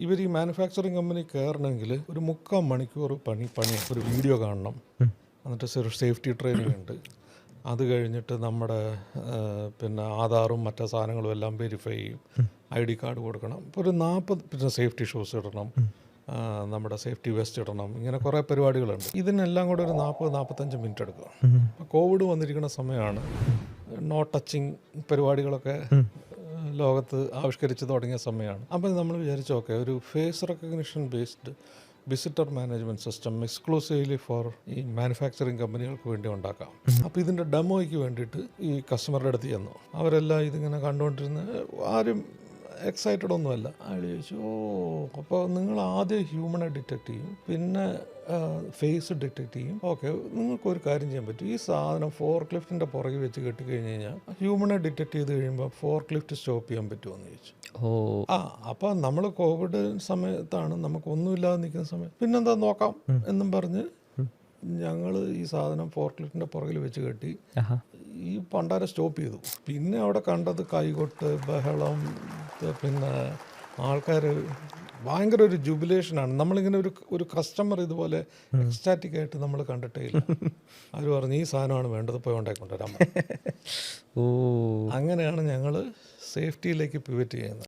ഇവർ ഈ manufacturing company കയറണമെങ്കിൽ ഒരു 3/4 മണിക്കൂർ പണി ഒരു വീഡിയോ കാണണം. എന്നിട്ട് സേഫ്റ്റി ട്രെയിനിങ് ഉണ്ട്. അത് കഴിഞ്ഞിട്ട് നമ്മുടെ പിന്നെ ആധാറും മറ്റു സാധനങ്ങളും എല്ലാം വെരിഫൈ ചെയ്യും. ID കാർഡ് കൊടുക്കണം. ഇപ്പോൾ ഒരു 40 പിന്നെ സേഫ്റ്റി ഷൂസ് ഇടണം, നമ്മുടെ സേഫ്റ്റി വെസ്റ്റ് ഇടണം. ഇങ്ങനെ കുറേ പരിപാടികളുണ്ട്. ഇതിനെല്ലാം കൂടെ ഒരു 40-45 മിനിറ്റ് എടുക്കും. കോവിഡ് വന്നിരിക്കുന്ന സമയമാണ്. നോ ടച്ചിങ് പരിപാടികളൊക്കെ ലോകത്ത് ആവിഷ്കരിച്ച് തുടങ്ങിയ സമയമാണ്. അപ്പോൾ നമ്മൾ വിചാരിച്ചു ഓക്കെ ഒരു face recognition based visitor management system exclusively for ഈ മാനുഫാക്ചറിങ് കമ്പനികൾക്ക് വേണ്ടി ഉണ്ടാക്കാം. അപ്പോൾ ഇതിൻ്റെ ഡെമോയ്ക്ക് വേണ്ടിയിട്ട് ഈ കസ്റ്റമറുടെ അടുത്ത് ചെന്നു. അവരെല്ലാം ഇതിങ്ങനെ കണ്ടുകൊണ്ടിരുന്ന് ആരും എക്സൈറ്റഡ് ഒന്നുമല്ല. അയാൾ ചോദിച്ചു, അപ്പോൾ നിങ്ങൾ ആദ്യം ഹ്യൂമനെ ഡിറ്റക്ട് ചെയ്യും, പിന്നെ ഫേസ് ഡിറ്റക്ട് ചെയ്യും. ഓക്കെ, നിങ്ങൾക്കൊരു കാര്യം ചെയ്യാൻ പറ്റും. ഈ സാധനം ഫോർക്ക് ലിഫ്റ്റിൻ്റെ പുറകിൽ വെച്ച് കെട്ടിക്കഴിഞ്ഞ് കഴിഞ്ഞാൽ ഹ്യൂമനെ ഡിറ്റക്ട് ചെയ്ത് കഴിയുമ്പോൾ ഫോർക്ക് ലിഫ്റ്റ് സ്റ്റോപ്പ് ചെയ്യാൻ പറ്റുമെന്ന് ചോദിച്ചു. അപ്പോൾ നമ്മൾ കോവിഡ് സമയത്താണ്, നമുക്കൊന്നുമില്ലാതെ നിൽക്കുന്ന സമയം, പിന്നെന്താ നോക്കാം എന്നും പറഞ്ഞ് ഞങ്ങൾ ഈ സാധനം ഫോർക്ക് ലിഫ്റ്റിൻ്റെ പുറകിൽ വെച്ച് കെട്ടി ഈ പണ്ടാരെ സ്റ്റോപ്പ് ചെയ്തു. പിന്നെ അവിടെ കണ്ടത് കൈകൊട്ട്, ബഹളം, പിന്നെ ആൾക്കാർ ഭയങ്കര ഒരു ജുബിലേഷനാണ്. നമ്മളിങ്ങനെ ഒരു കസ്റ്റമർ ഇതുപോലെ എക്സ്റ്റാറ്റിക് ആയിട്ട് നമ്മൾ കണ്ടിട്ടേ ഇല്ല. അവർ പറഞ്ഞു ഈ സാധനമാണ് വേണ്ടത്, പോയി ഉണ്ടാക്കിക്കൊണ്ടുവരാൻ. അങ്ങനെയാണ് ഞങ്ങൾ സേഫ്റ്റിയിലേക്ക് പിവറ്റ് ചെയ്യുന്നത്.